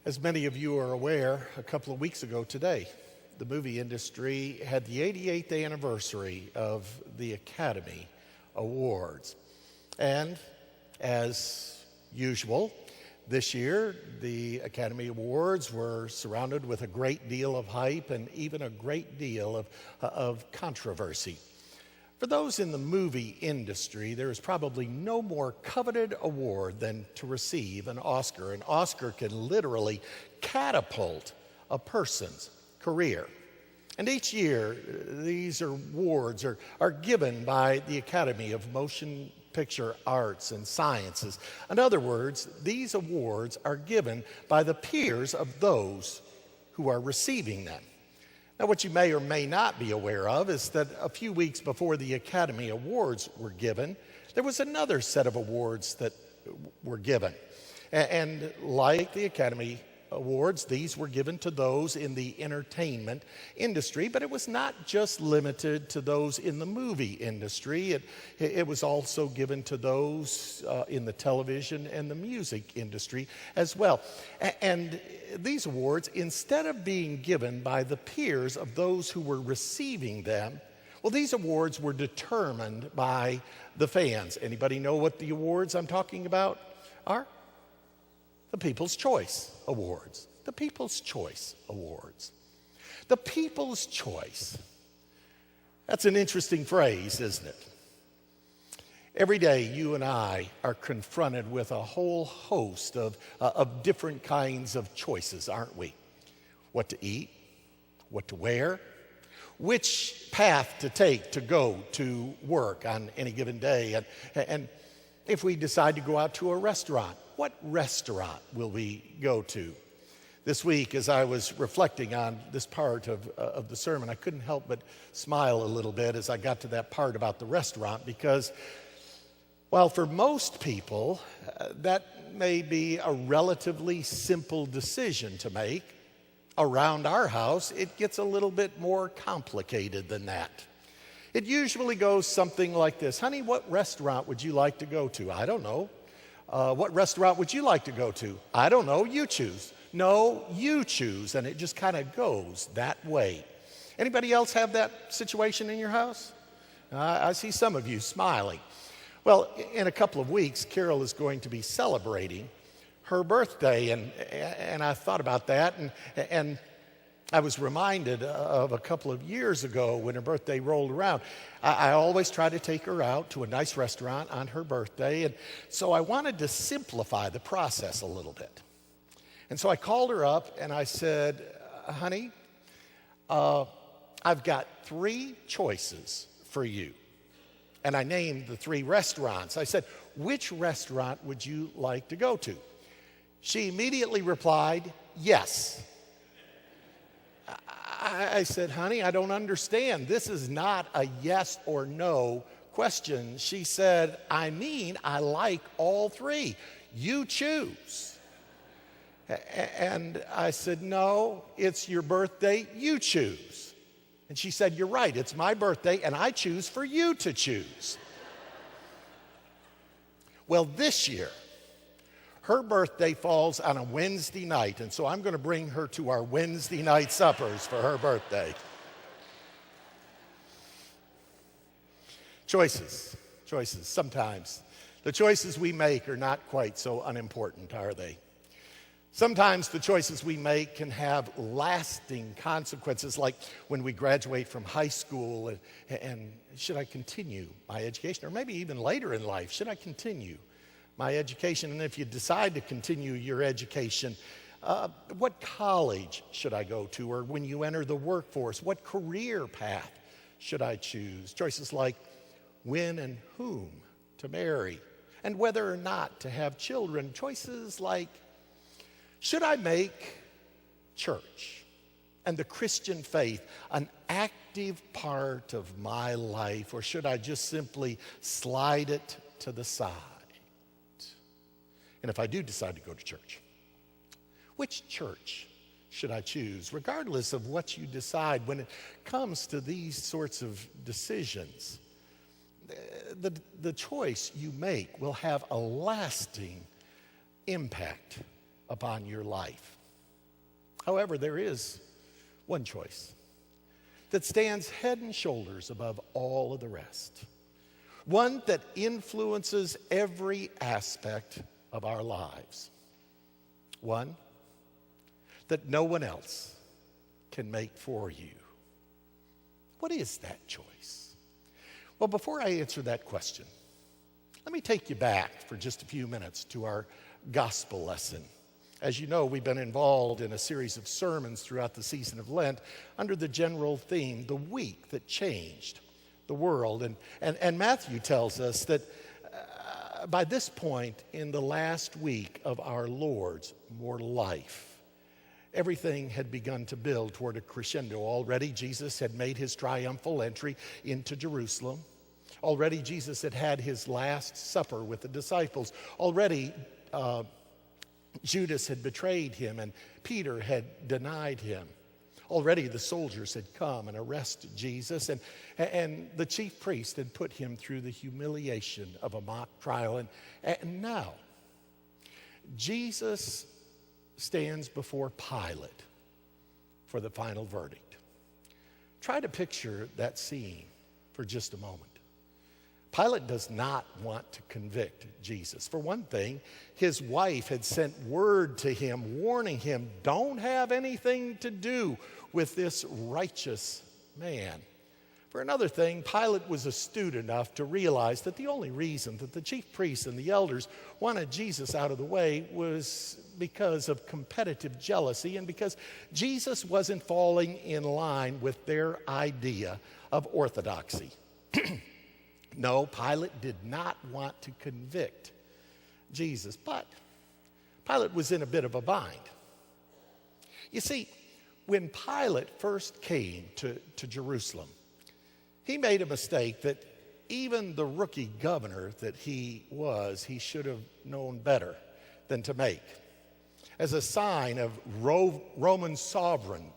As many of you are aware, a couple of weeks ago today, the movie industry had the 88th anniversary of the Academy Awards. And as usual, this year, the Academy Awards were surrounded with a great deal of hype and even a great deal of controversy. For those in the movie industry, there is probably no more coveted award than to receive an Oscar. An Oscar can literally catapult a person's career. And each year, these awards are given by the Academy of Motion Picture Arts and Sciences. In other words, these awards are given by the peers of those who are receiving them. Now, what you may or may not be aware of is that a few weeks before the Academy Awards were given, there was another set of awards that were given. And like the Academy Awards, these were given to those in the entertainment industry, but it was not just limited to those in the movie industry. It was also given to those in the television and the music industry as well. And these awards, instead of being given by the peers of those who were receiving them, well, these awards were determined by the fans. Anybody know what the awards I'm talking about are? The People's Choice Awards. The People's Choice Awards. The People's Choice. That's an interesting phrase, isn't it? Every day, you and I are confronted with a whole host of different kinds of choices, aren't we? What to eat, what to wear, which path to take to go to work on any given day, and if we decide to go out to a restaurant, what restaurant will we go to? This week, as I was reflecting on this part of the sermon, I couldn't help but smile a little bit as I got to that part about the restaurant, because while for most people that may be a relatively simple decision to make, around our house it gets a little bit more complicated than that. It usually goes something like this: honey, what restaurant would you like to go to? I don't know. What restaurant would you like to go to? I don't know, you choose. No, you choose. And it just kind of goes that way. Anybody else have that situation in your house? I see some of you smiling. Well, in a couple of weeks, Carol is going to be celebrating her birthday, and I thought about that, and I was reminded of a couple of years ago when her birthday rolled around. I always try to take her out to a nice restaurant on her birthday, and so I wanted to simplify the process a little bit. And so I called her up and I said, honey, I've got 3 choices for you. And I named the 3 restaurants. I said, which restaurant would you like to go to? She immediately replied, yes. I said, honey, I don't understand. This is not a yes or no question. She said, I like all 3. You choose. And I said, no, it's your birthday. You choose. And she said, you're right. It's my birthday, and I choose for you to choose. Well, this year, her birthday falls on a Wednesday night, and so I'm going to bring her to our Wednesday night suppers for her birthday. Choices. Sometimes the choices we make are not quite so unimportant, are they? Sometimes the choices we make can have lasting consequences, like when we graduate from high school and should I continue my education? Or maybe even later in life, should I continue my education? And if you decide to continue your education, what college should I go to? Or when you enter the workforce, what career path should I choose? Choices like when and whom to marry, and whether or not to have children. Choices like, should I make church and the Christian faith an active part of my life, or should I just simply slide it to the side? And if I do decide to go to church, which church should I choose? Regardless of what you decide, when it comes to these sorts of decisions, the choice you make will have a lasting impact upon your life. However, there is one choice that stands head and shoulders above all of the rest, one that influences every aspect of our lives, one that no one else can make for you. What is that choice? Well, before I answer that question, let me take you back for just a few minutes to our gospel lesson. As you know, we've been involved in a series of sermons throughout the season of Lent under the general theme, the week that changed the world. And Matthew tells us that by this point in the last week of our Lord's mortal life, everything had begun to build toward a crescendo. Already Jesus had made his triumphal entry into Jerusalem. Already Jesus had had his last supper with the disciples. Already Judas had betrayed him and Peter had denied him. Already the soldiers had come and arrested Jesus, and the chief priest had put him through the humiliation of a mock trial. And now Jesus stands before Pilate for the final verdict. Try to picture that scene for just a moment. Pilate does not want to convict Jesus. For one thing, his wife had sent word to him, warning him, don't have anything to do with this righteous man. For another thing, Pilate was astute enough to realize that the only reason that the chief priests and the elders wanted Jesus out of the way was because of competitive jealousy and because Jesus wasn't falling in line with their idea of orthodoxy. No, Pilate did not want to convict Jesus, but Pilate was in a bit of a bind. You see, when Pilate first came to Jerusalem, he made a mistake that even the rookie governor that he should have known better than to make. As a sign of Roman sovereignty,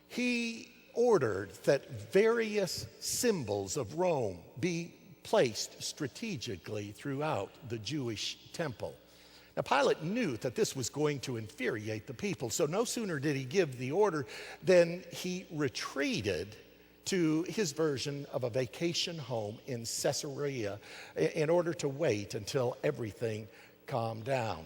he ordered that various symbols of Rome be placed strategically throughout the Jewish temple. Now, Pilate knew that this was going to infuriate the people, so no sooner did he give the order than he retreated to his version of a vacation home in Caesarea in order to wait until everything calmed down.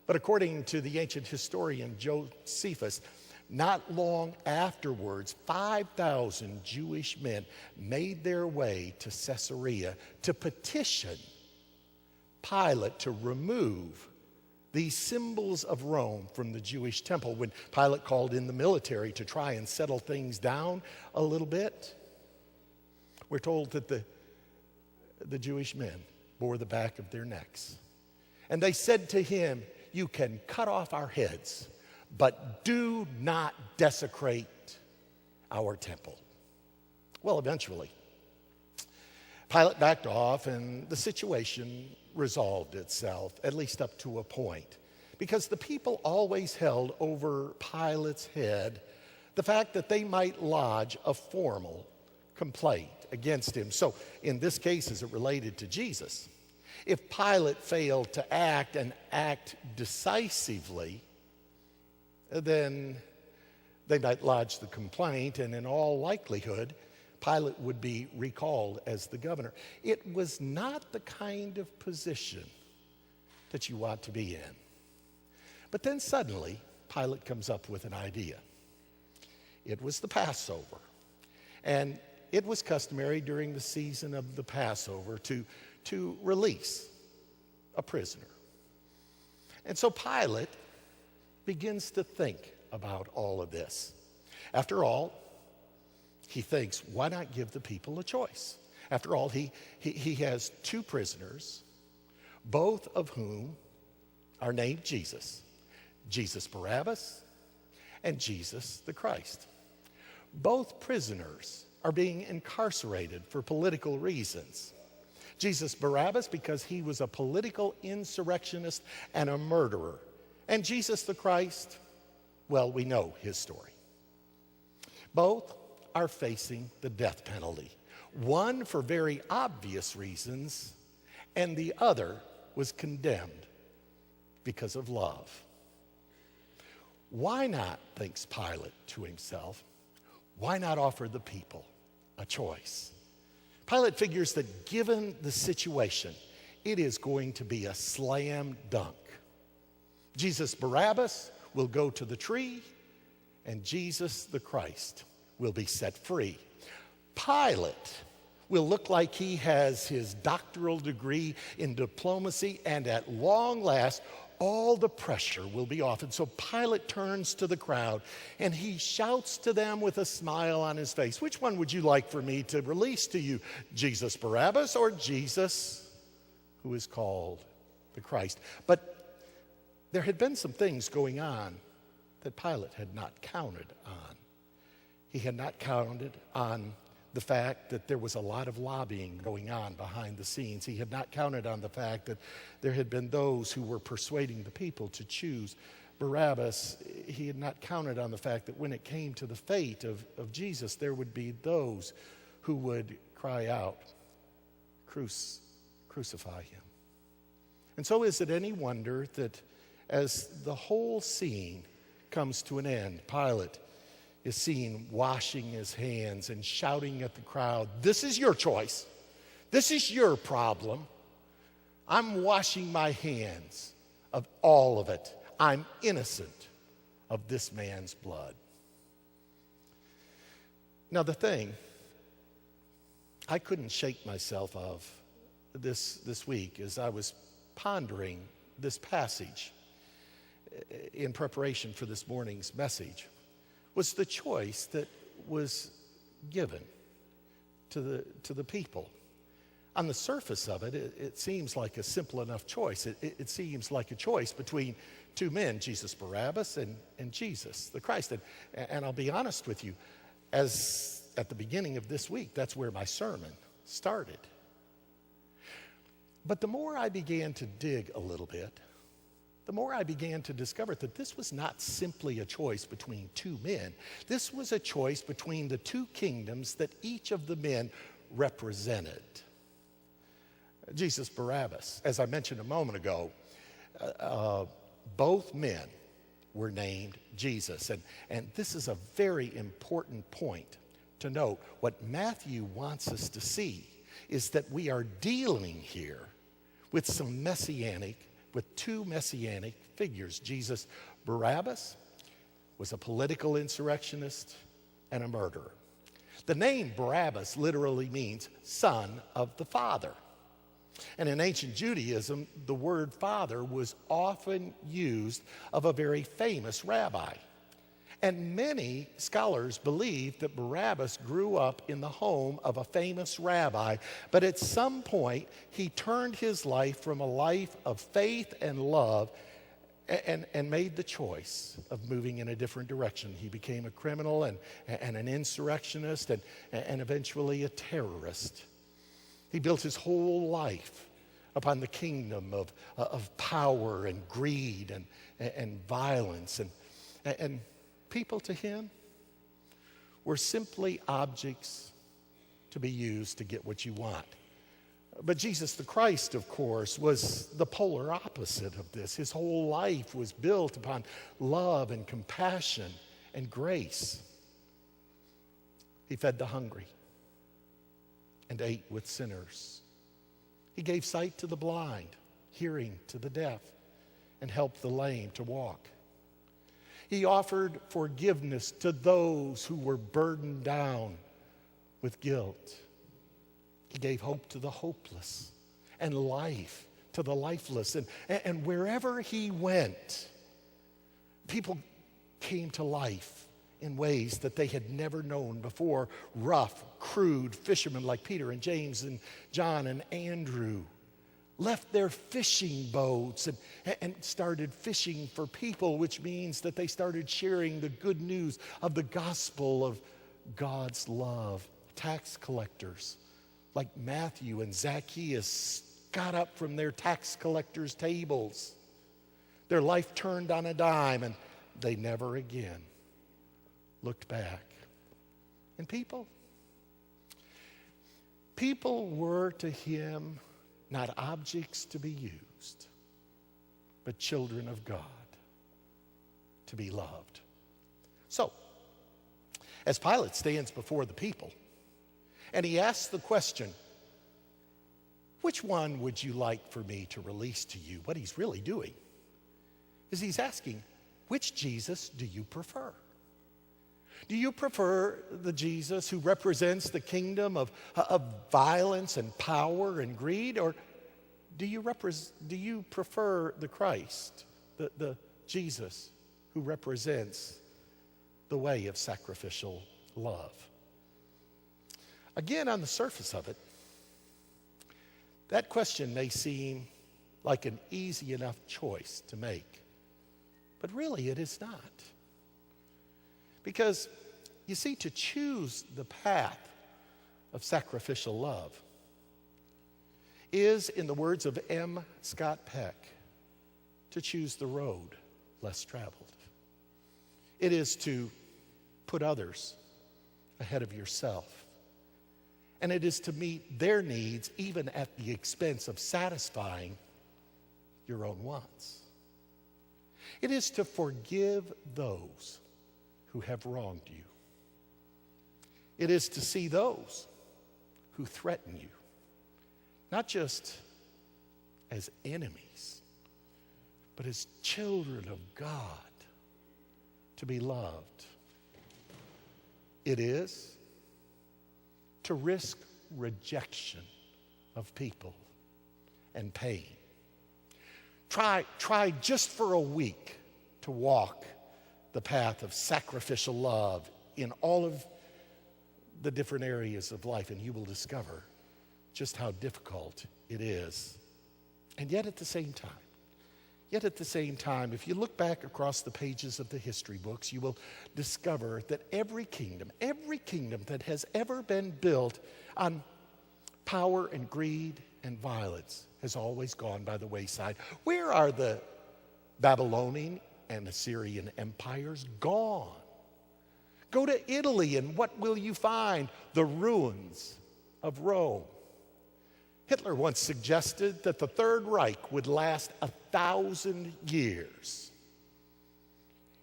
But according to the ancient historian Josephus, not long afterwards, 5,000 Jewish men made their way to Caesarea to petition Pilate to remove these symbols of Rome from the Jewish temple. When Pilate called in the military to try and settle things down a little bit, we're told that the Jewish men bore the back of their necks. And they said to him, you can cut off our heads, but do not desecrate our temple. Well, eventually, Pilate backed off and the situation resolved itself, at least up to a point, because the people always held over Pilate's head the fact that they might lodge a formal complaint against him. So in this case, as it related to Jesus, if Pilate failed to act and act decisively, then they might lodge the complaint, and in all likelihood, Pilate would be recalled as the governor. It was not the kind of position that you want to be in. But then suddenly, Pilate comes up with an idea. It was the Passover, and it was customary during the season of the Passover to release a prisoner. And so Pilate begins to think about all of this. After all, he thinks, why not give the people a choice? After all, he has two prisoners, both of whom are named Jesus. Jesus Barabbas and Jesus the Christ. Both prisoners are being incarcerated for political reasons. Jesus Barabbas because he was a political insurrectionist and a murderer. And Jesus the Christ, well, we know his story. Both are facing the death penalty. One for very obvious reasons, and the other was condemned because of love. Why not, thinks Pilate to himself, why not offer the people a choice? Pilate figures that given the situation, it is going to be a slam dunk. Jesus Barabbas will go to the tree, and Jesus the Christ will be set free. Pilate will look like he has his doctoral degree in diplomacy, and at long last, all the pressure will be off. And so Pilate turns to the crowd, and he shouts to them with a smile on his face, "Which one would you like for me to release to you, Jesus Barabbas or Jesus who is called the Christ?" But there had been some things going on that Pilate had not counted on. He had not counted on the fact that there was a lot of lobbying going on behind the scenes. He had not counted on the fact that there had been those who were persuading the people to choose Barabbas. He had not counted on the fact that when it came to the fate of Jesus, there would be those who would cry out, crucify him. And so is it any wonder that as the whole scene comes to an end, Pilate is seen washing his hands and shouting at the crowd, "This is your choice. This is your problem. I'm washing my hands of all of it. I'm innocent of this man's blood." Now the thing I couldn't shake myself of this week as I was pondering this passage in preparation for this morning's message was the choice that was given to the people. On the surface of it, it seems like a simple enough choice. It seems like a choice between two men, Jesus Barabbas and Jesus the Christ. And I'll be honest with you, as at the beginning of this week, that's where my sermon started. But the more I began to dig a little bit, the more I began to discover that this was not simply a choice between two men. This was a choice between the two kingdoms that each of the men represented. Jesus Barabbas, as I mentioned a moment ago, both men were named Jesus. And this is a very important point to note. What Matthew wants us to see is that we are dealing here with two messianic figures. Jesus Barabbas was a political insurrectionist and a murderer. The name Barabbas literally means son of the father. And in ancient Judaism, the word father was often used of a very famous rabbi. And many scholars believe that Barabbas grew up in the home of a famous rabbi, but at some point he turned his life from a life of faith and love and made the choice of moving in a different direction. He became a criminal and an insurrectionist and eventually a terrorist. He built his whole life upon the kingdom of power and greed and violence. And people to him were simply objects to be used to get what you want. But Jesus the Christ, of course, was the polar opposite of this. His whole life was built upon love and compassion and grace. He fed the hungry and ate with sinners. He gave sight to the blind, hearing to the deaf, and helped the lame to walk. He offered forgiveness to those who were burdened down with guilt. He gave hope to the hopeless and life to the lifeless. And wherever he went, people came to life in ways that they had never known before. Rough, crude fishermen like Peter and James and John and Andrew left their fishing boats and started fishing for people, which means that they started sharing the good news of the gospel of God's love. Tax collectors like Matthew and Zacchaeus got up from their tax collectors' tables. Their life turned on a dime, and they never again looked back. And people were to him not objects to be used, but children of God to be loved. So, as Pilate stands before the people, and he asks the question, which one would you like for me to release to you? What he's really doing is he's asking, which Jesus do you prefer? Do you prefer the Jesus who represents the kingdom of violence and power and greed? Or do you prefer the Christ, the Jesus who represents the way of sacrificial love? Again, on the surface of it, that question may seem like an easy enough choice to make, but really it is not. Because, you see, to choose the path of sacrificial love is, in the words of M. Scott Peck, to choose the road less traveled. It is to put others ahead of yourself. And it is to meet their needs even at the expense of satisfying your own wants. It is to forgive those who have wronged you. It is to see those who threaten you, not just as enemies, but as children of God to be loved. It is to risk rejection of people and pain. Try just for a week to walk the path of sacrificial love in all of the different areas of life, and you will discover just how difficult it is. And yet at the same time, if you look back across the pages of the history books, you will discover that every kingdom that has ever been built on power and greed and violence has always gone by the wayside. Where are the Babylonian and Assyrian empires? Gone. Go to Italy, and what will you find? The ruins of Rome. Hitler once suggested that the Third Reich would last 1,000 years.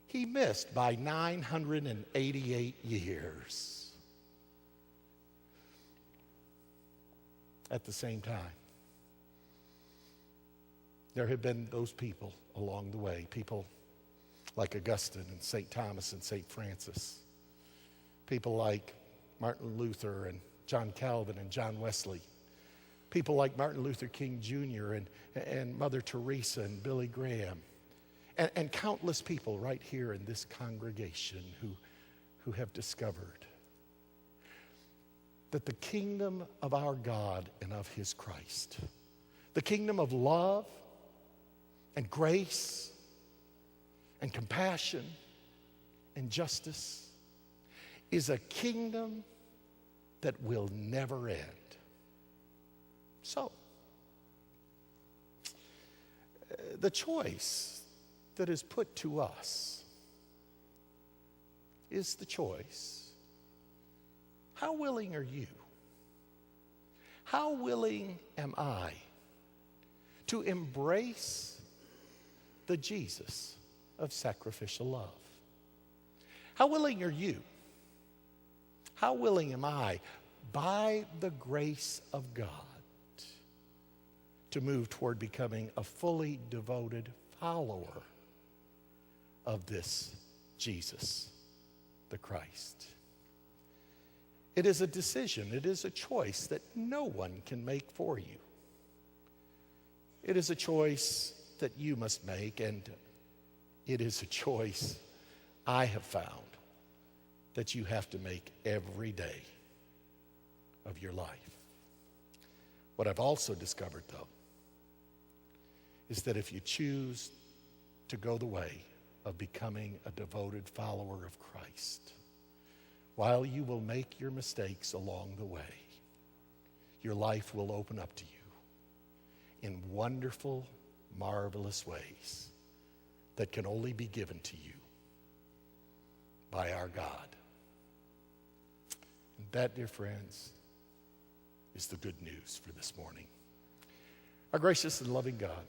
He missed by 988 years. At the same time, there have been those people along the way, people like Augustine and St. Thomas and St. Francis, people like Martin Luther and John Calvin and John Wesley, people like Martin Luther King Jr. and Mother Teresa and Billy Graham, and countless people right here in this congregation who have discovered that the kingdom of our God and of his Christ, the kingdom of love and grace and compassion and justice, is a kingdom that will never end. So, the choice that is put to us is the choice: how willing are you? How willing am I to embrace the Jesus of sacrificial love? How willing are you? How willing am I, by the grace of God, to move toward becoming a fully devoted follower of this Jesus, the Christ? It is a decision, it is a choice that no one can make for you. It is a choice that you must make, and it is a choice I have found that you have to make every day of your life. What I've also discovered, though, is that if you choose to go the way of becoming a devoted follower of Christ, while you will make your mistakes along the way, your life will open up to you in wonderful, marvelous ways that can only be given to you by our God. And that, dear friends, is the good news for this morning. Our gracious and loving God,